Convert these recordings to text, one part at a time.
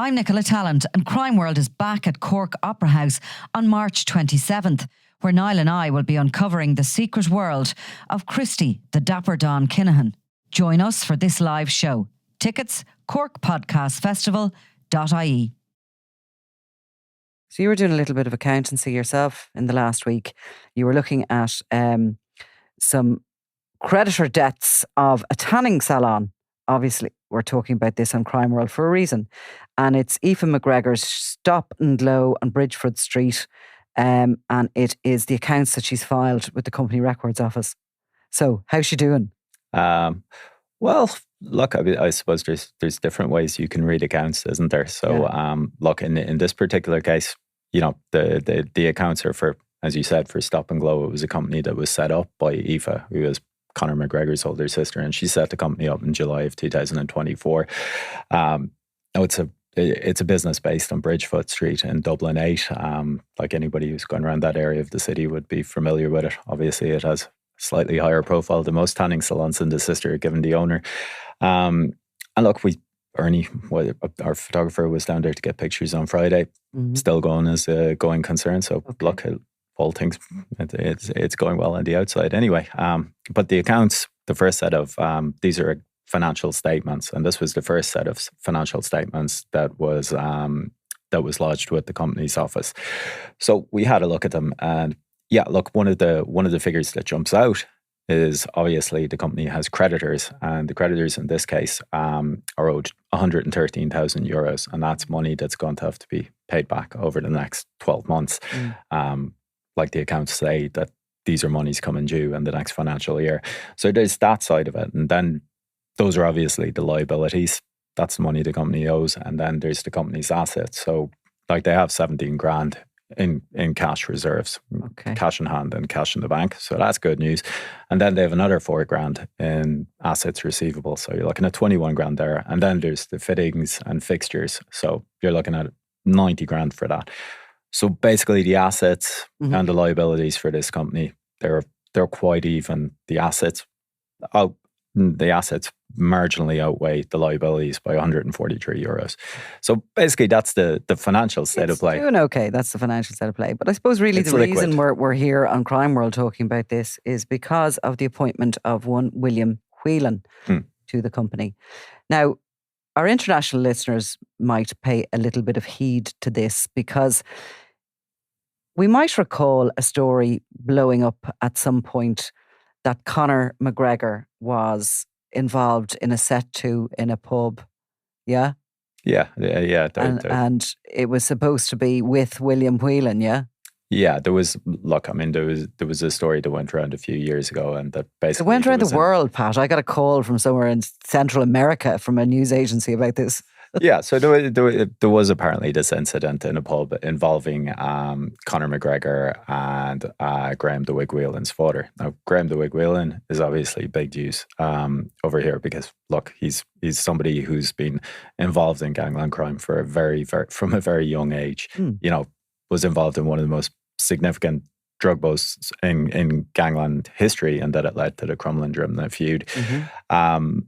I'm Nicola Tallant, and Crime World is back at Cork Opera House on March 27th, where Niall and I will be uncovering the secret world of Christy, the Dapper Don Kinahan. Join us for this live show. Tickets, corkpodcastfestival.ie. So you were doing a little bit of accountancy yourself in the last week. You were looking at some creditor debts of a tanning salon. Obviously, we're talking about this on Crime World for a reason. And it's Aoife McGregor's Stop and Glow on Bridgeford Street. And it is the accounts that she's filed with the Company Records Office. So, how's she doing? Well, look, I suppose there's different ways you can read accounts, isn't there? So, look, in this particular case, you know, the accounts are for, as you said, for Stop and Glow. It was a company that was set up by Aoife, who was Conor McGregor's older sister, and she set the company up in July of 2024. It's a business based on Bridgefoot Street in Dublin 8. Like anybody who's gone around that area of the city would be familiar with it. Obviously, it has slightly higher profile than most tanning salons, and the sister given the owner. And look, Ernie, our photographer, was down there to get pictures on Friday. Mm-hmm. Still going as a going concern. So look, all things, it's going well on the outside anyway. But the accounts, the first set of these are financial statements, and this was the first set of financial statements that was lodged with the company's office. So we had a look at them, and yeah, look, one of the figures that jumps out is obviously the company has creditors, and the creditors in this case are owed €113,000, and that's money that's going to have to be paid back over the next 12 months. Like the accounts say that these are monies coming due in the next financial year. So there's that side of it, and then those are obviously the liabilities. That's the money the company owes, and then there's the company's assets. So like they have 17 grand in cash reserves, cash in hand and cash in the bank. So that's good news. And then they have another 4 grand in assets receivable. So you're looking at 21 grand there. And then there's the fittings and fixtures. So you're looking at 90 grand for that. So basically the assets and the liabilities for this company, they're quite even. The assets marginally outweigh the liabilities by €143. So basically that's the financial state of play. Doing okay, that's the financial state of play. But I suppose really the reason we're here on Crime World talking about this is because of the appointment of one William Whelan to the company. Now, our international listeners might pay a little bit of heed to this, because we might recall a story blowing up at some point that Conor McGregor was involved in a set to in a pub. Yeah? Yeah. And it was supposed to be with William Whelan, yeah? Yeah, there was a story that went around a few years ago, and that basically... It went around the world, Pat. I got a call from somewhere in Central America from a news agency about this. Yeah, so there was apparently this incident in a pub involving Conor McGregor and Graham The Wig Whelan's father. Now, Graham The Wig Whelan is obviously big news over here, because look, he's somebody who's been involved in gangland crime from a very young age. You know, was involved in one of the most significant drug busts in gangland history, and that it led to the Crumlin Drimnagh feud. And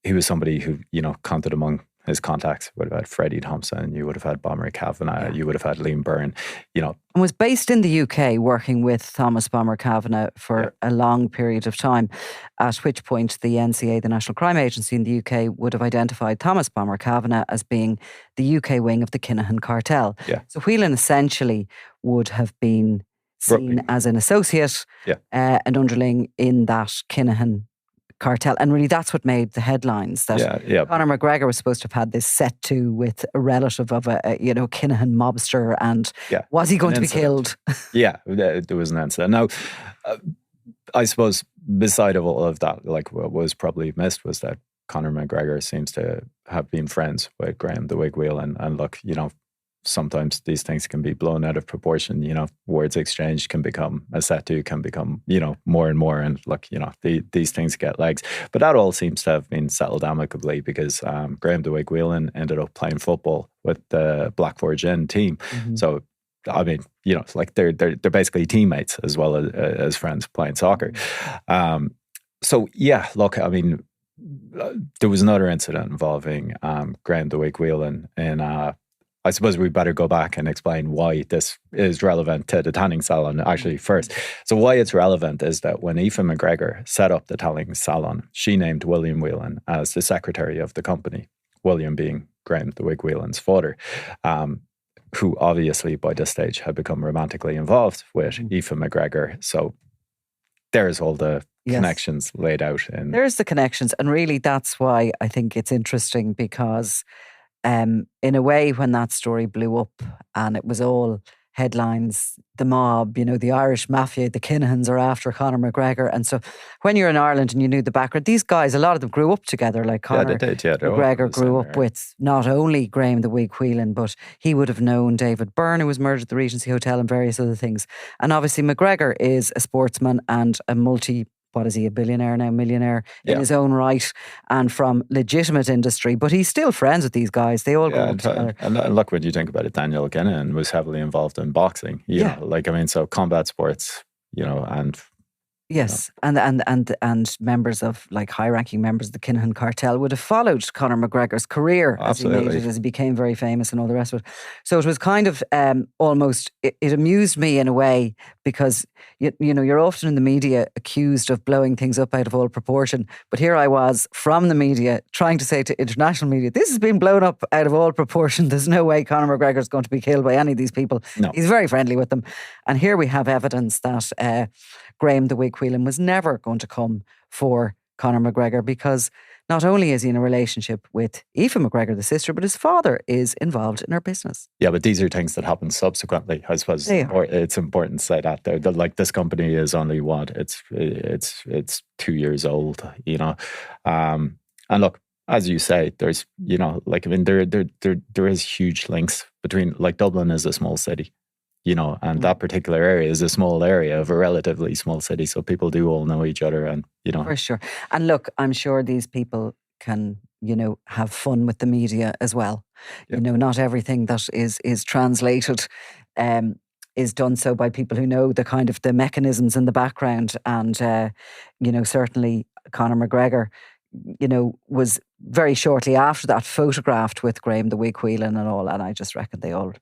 he was somebody who, you know, counted among his contacts. You would have had Freddie Thompson, you would have had Bomber Kavanagh, you would have had Liam Byrne, you know. And was based in the UK, working with Thomas Bomber Kavanagh for a long period of time, at which point the NCA, the National Crime Agency in the UK, would have identified Thomas Bomber Kavanagh as being the UK wing of the Kinahan cartel. Yeah. So Whelan essentially would have been seen as an associate, an underling in that Kinahan cartel, and really that's what made the headlines, that Conor McGregor was supposed to have had this set to with a relative of a Kinahan mobster, and was he going to be killed? Yeah, there was an incident. Now, I suppose beside of all of that, like what was probably missed was that Conor McGregor seems to have been friends with Graham The Wig Whelan, and look, you know, sometimes these things can be blown out of proportion. You know, words exchanged can become a set to, can become, you know, more and more. And look, you know, these things get legs. But that all seems to have been settled amicably, because Graham The Wig Whelan ended up playing football with the Blackford Gin team. So, I mean, you know, like they're basically teammates as well as friends playing soccer. So, yeah, look, I mean, there was another incident involving Graham The Wig Whelan in I suppose we better go back and explain why this is relevant to the tanning salon actually first. So why it's relevant is that when Aoife McGregor set up the tanning salon, she named William Whelan as the secretary of the company, William being Graham The Wig Whelan's father, who obviously by this stage had become romantically involved with Aoife McGregor. So there's all the connections laid out. There's the connections. And really that's why I think it's interesting, because in a way, when that story blew up and it was all headlines, the mob, the Irish mafia, the Kinahans are after Conor McGregor. And so when you're in Ireland and you knew the background, these guys, a lot of them grew up together. Like Conor McGregor grew up with not only Graham The Wig Whelan, but he would have known David Byrne, who was murdered at the Regency Hotel, and various other things. And obviously McGregor is a sportsman and a what is he, a billionaire now, millionaire in his own right, and from legitimate industry, but he's still friends with these guys. They all go up together. And look, when you think about it, Daniel Kinahan was heavily involved in boxing. You know, so combat sports, and... Yes, and members of, like, high-ranking members of the Kinahan cartel would have followed Conor McGregor's career as he made it, as he became very famous and all the rest of it. So it was kind of almost, it amused me in a way, because you're often in the media accused of blowing things up out of all proportion. But here I was from the media trying to say to international media, this has been blown up out of all proportion. There's no way Conor McGregor is going to be killed by any of these people. No. He's very friendly with them. And here we have evidence that Graham The Wig Whelan was never going to come for Conor McGregor, because not only is he in a relationship with Aoife McGregor, the sister, but his father is involved in her business. Yeah, but these are things that happen subsequently. I suppose it's important to say that there. That, like, this company is only it's 2 years old, and look, as you say, there's there is huge links between, like, Dublin is a small city. And that particular area is a small area of a relatively small city. So people do all know each other and, For sure. And look, I'm sure these people can, have fun with the media as well. Yep. Not everything that is translated is done so by people who know the kind of the mechanisms in the background. And, certainly Conor McGregor, was very shortly after that photographed with Graham The Wig Whelan and all. And I just reckon they all...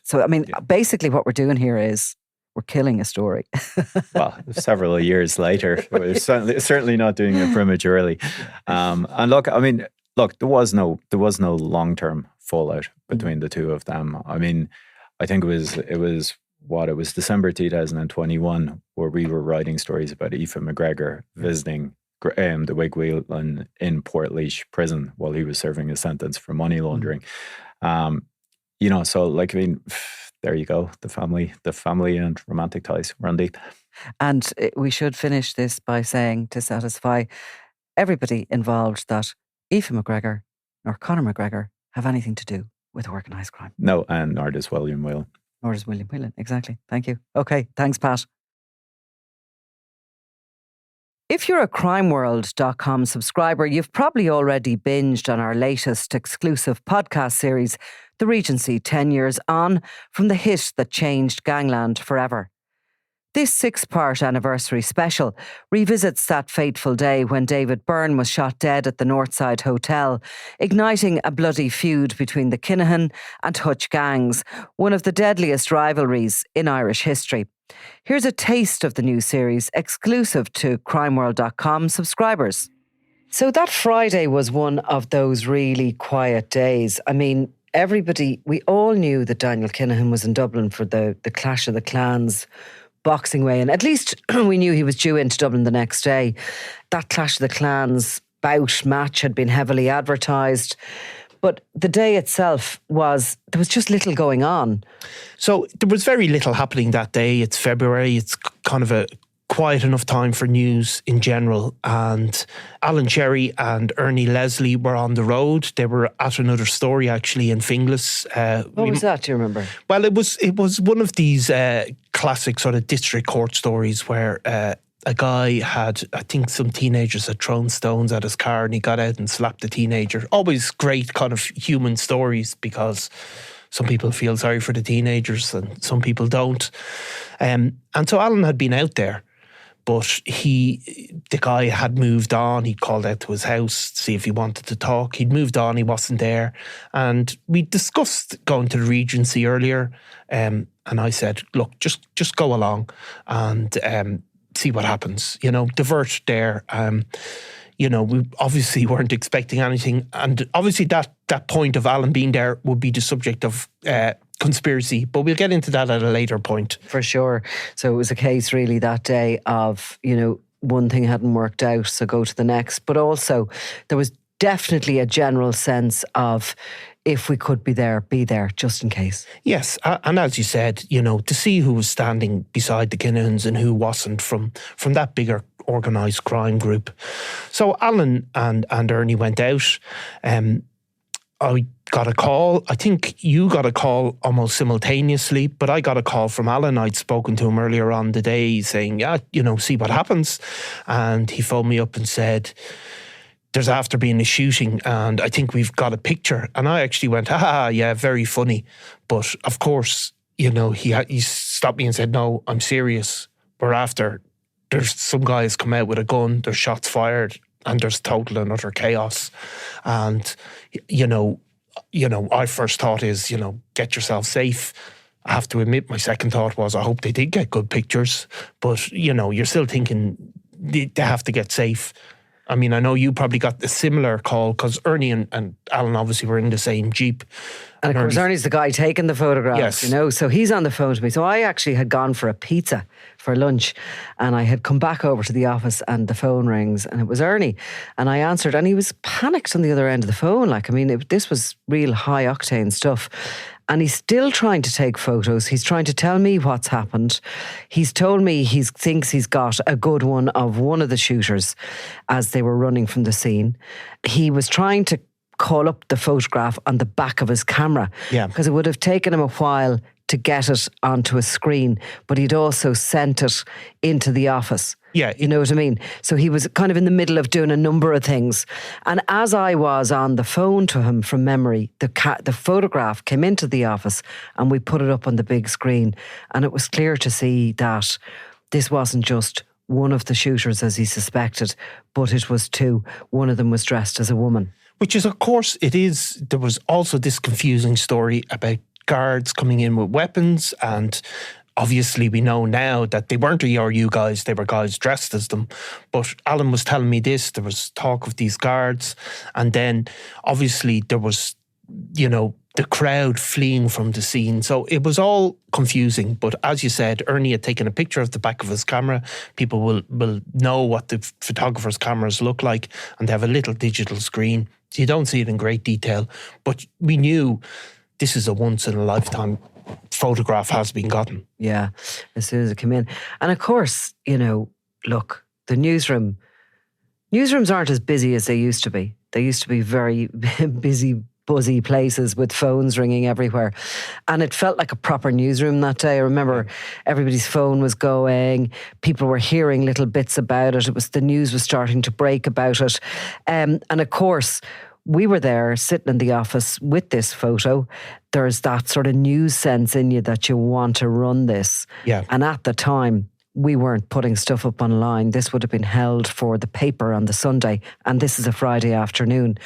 So, I mean, basically what we're doing here is we're killing a story. Well, several years later, we're certainly not doing it prematurely. And look, there was no long-term fallout between the two of them. I mean, I think it was December 2021 where we were writing stories about Aoife McGregor visiting The Wig Whelan in Portlaoise prison while he was serving a sentence for money laundering. So, like, I mean, there you go. The family and romantic ties run deep. And we should finish this by saying, to satisfy everybody involved, that Aoife McGregor nor Conor McGregor have anything to do with organised crime. No, and nor does William Whelan. Nor does William Whelan, exactly. Thank you. Okay, thanks, Pat. If you're a crimeworld.com subscriber, you've probably already binged on our latest exclusive podcast series, The Regency 10 Years On, from the hit that changed gangland forever. This 6-part anniversary special revisits that fateful day when David Byrne was shot dead at the Northside Hotel, igniting a bloody feud between the Kinahan and Hutch gangs, one of the deadliest rivalries in Irish history. Here's a taste of the new series, exclusive to crimeworld.com subscribers. So that Friday was one of those really quiet days. I mean, we all knew that Daniel Kinahan was in Dublin for the Clash of the Clans boxing weigh-in. At least we knew he was due into Dublin the next day. That Clash of the Clans bout match had been heavily advertised. But the day itself there was just little going on. So there was very little happening that day. It's February. It's kind of a quiet enough time for news in general. And Alan Cherry and Ernie Leslie were on the road. They were at another story actually in Finglas. What was that, do you remember? Well, it was one of these classic sort of district court stories where a guy had, I think some teenagers had thrown stones at his car and he got out and slapped the teenager. Always great kind of human stories, because some people feel sorry for the teenagers and some people don't. And so Alan had been out there, But the guy had moved on. He'd called out to his house to see if he wanted to talk. He'd moved on. He wasn't there. And we discussed going to the Regency earlier. And I said, look, just go along and see what happens. Divert there. We obviously weren't expecting anything. And obviously that point of Alan being there would be the subject of conspiracy, but we'll get into that at a later point. For sure. So it was a case really that day of, one thing hadn't worked out, so go to the next. But also there was definitely a general sense of, if we could be there, just in case. Yes, and as you said, to see who was standing beside the Kinahans and who wasn't from that bigger organised crime group. So Alan and Ernie went out. I got a call. I think you got a call almost simultaneously, but I got a call from Alan. I'd spoken to him earlier on the day saying, see what happens. And he phoned me up and said, there's after being a shooting and I think we've got a picture. And I actually went, yeah, very funny. But of course, he stopped me and said, no, I'm serious. We're after, there's some guys come out with a gun, there's shots fired, and there's total and utter chaos. And, our first thought is, get yourself safe. I have to admit, my second thought was, I hope they did get good pictures. But, you're still thinking they have to get safe. I mean, I know you probably got a similar call because Ernie and Alan obviously were in the same Jeep. And of course, Ernie's the guy taking the photographs, yes. So he's on the phone to me. So I actually had gone for a pizza for lunch and I had come back over to the office and the phone rings and it was Ernie. And I answered and he was panicked on the other end of the phone. This was real high octane stuff. And he's still trying to take photos. He's trying to tell me what's happened. He's told me he thinks he's got a good one of one of the shooters as they were running from the scene. He was trying to call up the photograph on the back of his camera. Yeah. Because it would have taken him a while to get it onto a screen, but he'd also sent it into the office. Yeah. You know what I mean? So he was kind of in the middle of doing a number of things. And as I was on the phone to him from memory, the photograph came into the office and we put it up on the big screen. And it was clear to see that this wasn't just one of the shooters as he suspected, but it was two. One of them was dressed as a woman. Which is, of course, it is. There was also this confusing story about guards coming in with weapons, and obviously we know now that they weren't ERU guys, they were guys dressed as them. But Alan was telling me this, there was talk of these guards, and then obviously there was, the crowd fleeing from the scene. So it was all confusing. But as you said, Ernie had taken a picture of the back of his camera. People will know what the photographer's cameras look like, and they have a little digital screen. So you don't see it in great detail. But we knew this is a once-in-a-lifetime photograph has been gotten. Yeah, as soon as it came in. And of course, look, the newsrooms aren't as busy as they used to be. They used to be very busy, buzzy places with phones ringing everywhere. And it felt like a proper newsroom that day. I remember everybody's phone was going. People were hearing little bits about it. The news was starting to break about it. And of course, we were there sitting in the office with this photo. There's that sort of news sense in you that you want to run this. Yeah. And at the time, we weren't putting stuff up online. This would have been held for the paper on the Sunday, and this is a Friday afternoon.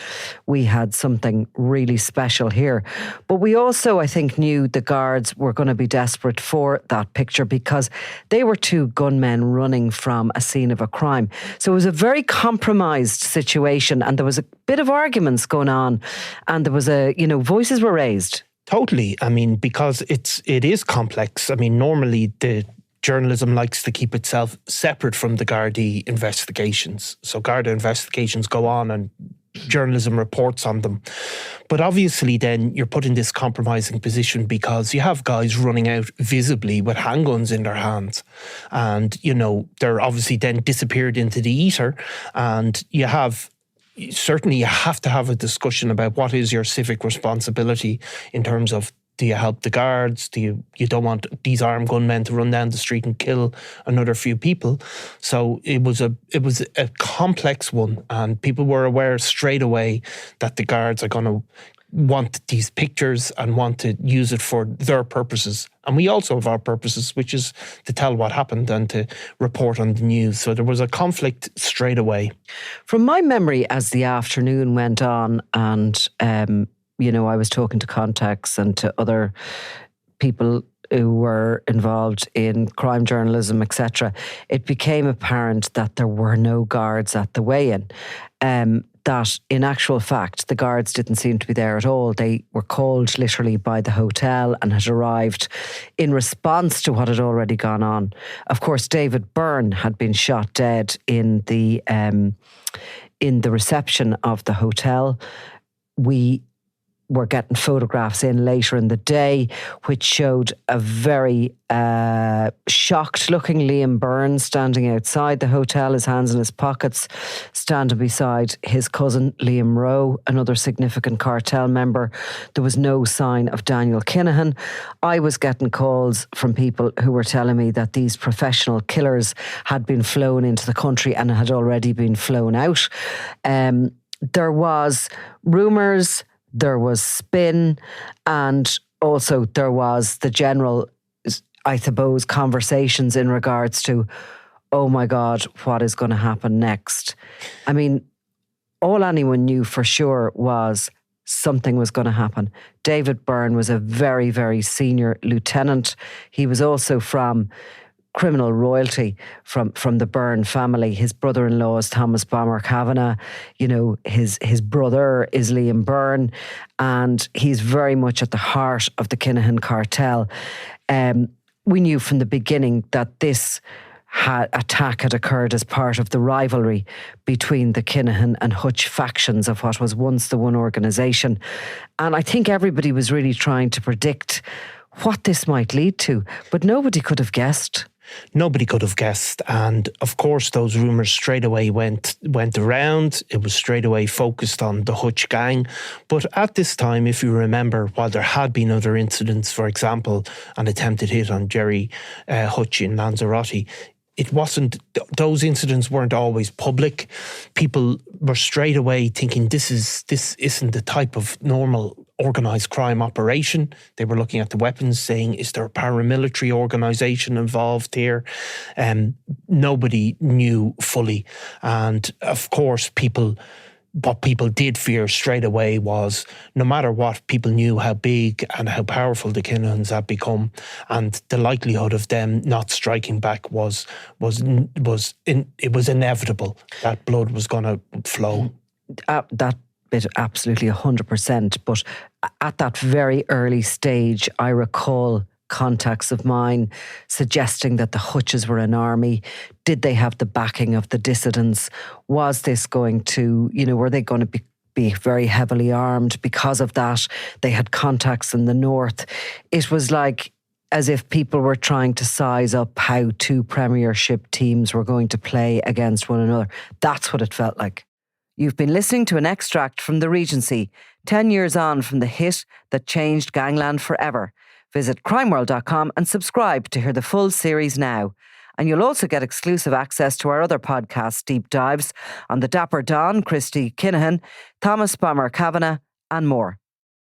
We had something really special here. But we also, I think, knew the guards were going to be desperate for that picture because they were two gunmen running from a scene of a crime. So it was a very compromised situation, and there was a bit of arguments going on, and there was voices were raised. Totally. I mean, because it is complex. I mean, normally the journalism likes to keep itself separate from the Gardaí investigations. So Garda investigations go on and journalism reports on them. But obviously then you're put in this compromising position because you have guys running out visibly with handguns in their hands. And, they're obviously then disappeared into the ether. And you have to have a discussion about what is your civic responsibility in terms of, do you help the guards? You don't want these armed gunmen to run down the street and kill another few people. So it was a complex one, and people were aware straight away that the guards are going to want these pictures and want to use it for their purposes. And we also have our purposes, which is to tell what happened and to report on the news. So there was a conflict straight away. From my memory, as the afternoon went on and, I was talking to contacts and to other people who were involved in crime journalism, etc., it became apparent that there were no guards at the weigh-in. That in actual fact, the guards didn't seem to be there at all. They were called literally by the hotel and had arrived in response to what had already gone on. Of course, David Byrne had been shot dead in the reception of the hotel. We were getting photographs in later in the day, which showed a very shocked-looking Liam Byrne standing outside the hotel, his hands in his pockets, standing beside his cousin Liam Rowe, another significant cartel member. There was no sign of Daniel Kinahan. I was getting calls from people who were telling me that these professional killers had been flown into the country and had already been flown out. There was rumours, there was spin, and also there was the general, I suppose, conversations in regards to, oh my God, what is going to happen next? I mean, all anyone knew for sure was something was going to happen. David Byrne was a very, very senior lieutenant. He was also from criminal royalty from the Byrne family. His brother-in-law is Thomas Bomber Kavanagh. His brother is Liam Byrne, and he's very much at the heart of the Kinahan cartel. We knew from the beginning that this attack had occurred as part of the rivalry between the Kinahan and Hutch factions of what was once the one organisation. And I think everybody was really trying to predict what this might lead to, but nobody could have guessed. Nobody could have guessed. And of course, those rumours straight away went around. It was straight away focused on the Hutch gang. But at this time, if you remember, while there had been other incidents, for example, an attempted hit on Jerry Hutch in Lanzarote, it wasn't, those incidents weren't always public. People were straight away thinking this isn't the type of normal organised crime operation. They were looking at the weapons, saying, is there a paramilitary organisation involved here? Nobody knew fully. And of course, what people did fear straight away was, no matter what, people knew how big and how powerful the Kinahans had become, and the likelihood of them not striking back was inevitable. That blood was going to flow. That bit absolutely 100%. But at that very early stage, I recall contacts of mine suggesting that the Hutches were an army. Did they have the backing of the dissidents? Was this going to, were they going to be very heavily armed? Because of that, they had contacts in the north. It was like as if people were trying to size up how two Premiership teams were going to play against one another. That's what it felt like. You've been listening to an extract from The Regency, 10 years on from the hit that changed gangland forever. Visit crimeworld.com and subscribe to hear the full series now. And you'll also get exclusive access to our other podcast deep dives on the Dapper Don, Christy Kinahan, Thomas Bomber Kavanagh, and more.